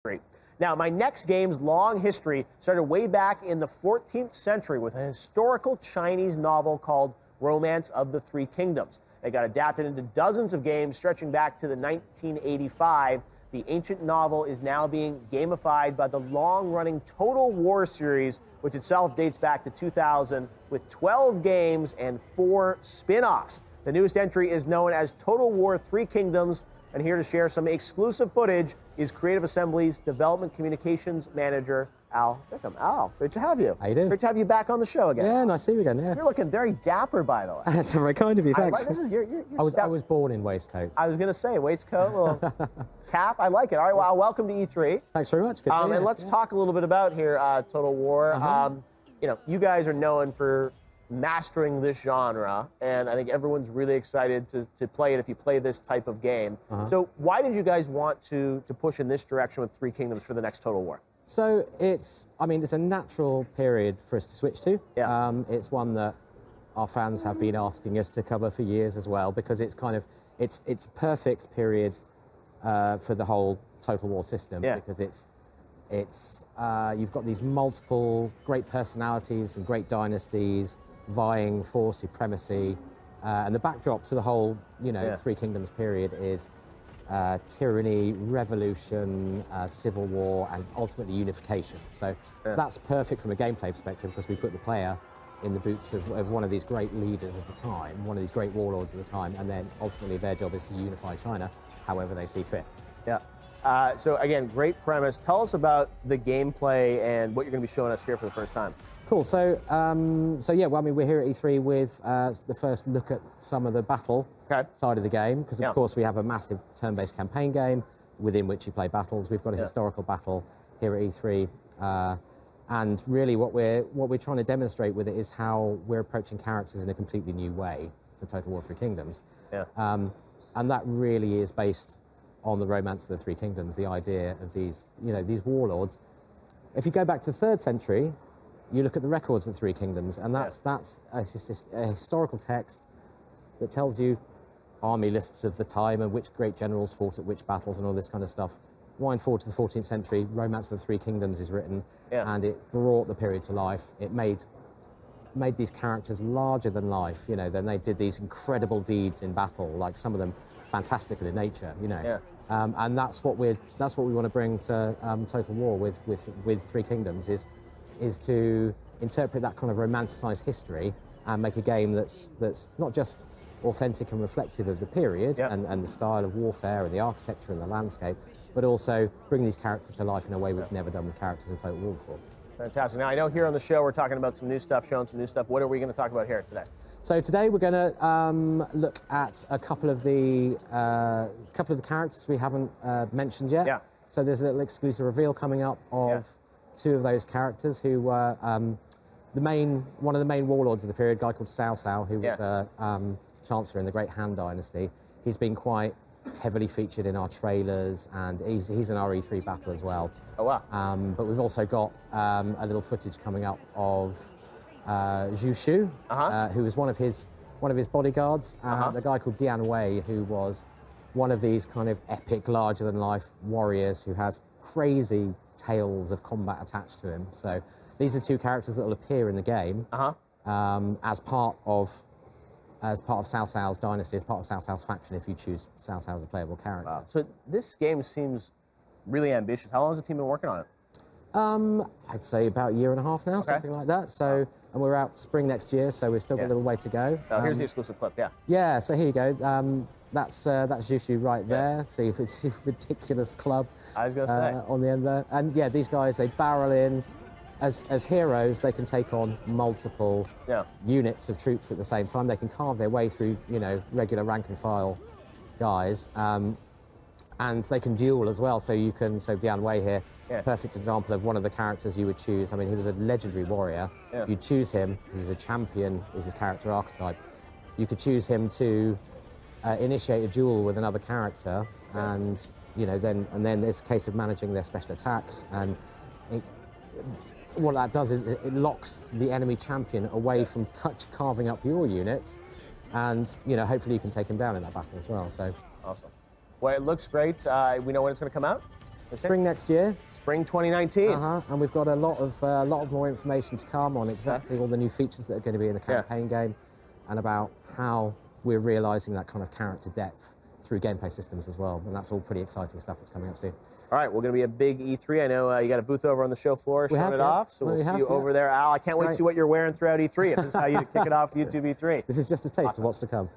Great. Now, my next game's long history started way back in the 14th century with a historical Chinese novel called Romance of the Three Kingdoms. It got adapted into dozens of games stretching back to the 1985. The ancient novel is now being gamified by the long-running Total War series, which itself dates back to 2000 with 12 games and 4 spin-offs. The newest entry is known as Total War Three Kingdoms, and here to share some exclusive footage is Creative Assembly's Development Communications Manager, Al Bickham. Al, great to have you. How you doing? Great to have you back on the show again. Yeah, nice to see you again, yeah. You're looking very dapper, by the way. That's very kind of you, thanks. I was born in waistcoats. I was going to say, waistcoat, little cap. I like it. All right, well, welcome to E3. Thanks very much. Good to be here. And let's talk a little bit about here, Total War. You know, you guys are known for mastering this genre, and I think everyone's really excited to play it if you play this type of game. So why did you guys want to push in this direction with Three Kingdoms for the next Total War? So it's a natural period for us to switch to. Yeah. It's one that our fans have been asking us to cover for years as well, because it's kind of, it's perfect period for the whole Total War system, because you've got these multiple great personalities and great dynasties vying for supremacy, and the backdrop to the whole, Three Kingdoms period is tyranny, revolution, civil war, and ultimately unification. So that's perfect from a gameplay perspective, because we put the player in the boots of one of these great leaders of the time, one of these great warlords of the time, and then ultimately their job is to unify China however they see fit. Yeah. So again, great premise. Tell us about the gameplay and what you're going to be showing us here for the first time. Cool. So, yeah. Well, I mean, we're here at E3 with the first look at some of the battle side of the game, because of course we have a massive turn-based campaign game within which you play battles. We've got a historical battle here at E3, and really what we're trying to demonstrate with it is how we're approaching characters in a completely new way for Total War Three Kingdoms. Yeah. And that really is based on the Romance of the Three Kingdoms, the idea of these warlords. If you go back to the 3rd century, you look at the records of the Three Kingdoms, and that's a historical text that tells you army lists of the time and which great generals fought at which battles and all this kind of stuff. Wind forward to the 14th century, Romance of the Three Kingdoms is written, and it brought the period to life. It made these characters larger than life. Then they did these incredible deeds in battle, like some of them fantastical in nature. And that's what we want to bring to Total War with Three Kingdoms is to interpret that kind of romanticized history and make a game that's not just authentic and reflective of the period and the style of warfare and the architecture and the landscape, but also bring these characters to life in a way we've never done with characters in Total War before. Fantastic. Now, I know here on the show we're talking about some new stuff, showing some new stuff. What are we going to talk about here today? So today we're going to look at a couple of the characters we haven't mentioned yet. Yeah. So there's a little exclusive reveal coming up of 2 of those characters who were one of the main warlords of the period, a guy called Cao Cao, who was Chancellor in the Great Han Dynasty. He's been quite heavily featured in our trailers, and he's in our E3 battle as well. Oh, wow. But we've also got a little footage coming up of Zhu Shu, who was one of his bodyguards, a guy called Dian Wei, who was one of these kind of epic, larger-than-life warriors who has crazy tales of combat attached to him. So these are 2 characters that will appear in the game as part of Cao Cao's dynasty, as part of Cao Cao's faction, if you choose Cao Cao as a playable character. Wow. So this game seems really ambitious. How long has the team been working on it? I'd say about a year and a half now, something like that. So, and we're out spring next year, so we've still got a little way to go. Oh, here's the exclusive clip, Yeah, so here you go. That's Zhu Shu right there. See, it's a ridiculous club. I was going to say. On the end there. And yeah, these guys, they barrel in. As heroes, they can take on multiple units of troops at the same time. They can carve their way through, regular rank and file guys. And they can duel as well. So Dian Wei here, perfect example of one of the characters you would choose. I mean, he was a legendary warrior. You'd choose him because he's a champion, is his character archetype. You could choose him to initiate a duel with another character, and then it's a case of managing their special attacks. And what that does is it locks the enemy champion away from carving up your units, and hopefully you can take him down in that battle as well. So awesome. Well, it looks great. We know when it's going to come out? Spring next year. Spring 2019. And we've got a lot of more information to come on exactly all the new features that are going to be in the campaign game, and about how we're realising that kind of character depth through gameplay systems as well. And that's all pretty exciting stuff that's coming up soon. All right, we're going to be a big E3. I know you got a booth over on the show floor showing it off, so we'll see you over there. Al, I can't wait to see what you're wearing throughout E3. If this is how you kick it off with YouTube E3. This is just a taste of what's to come.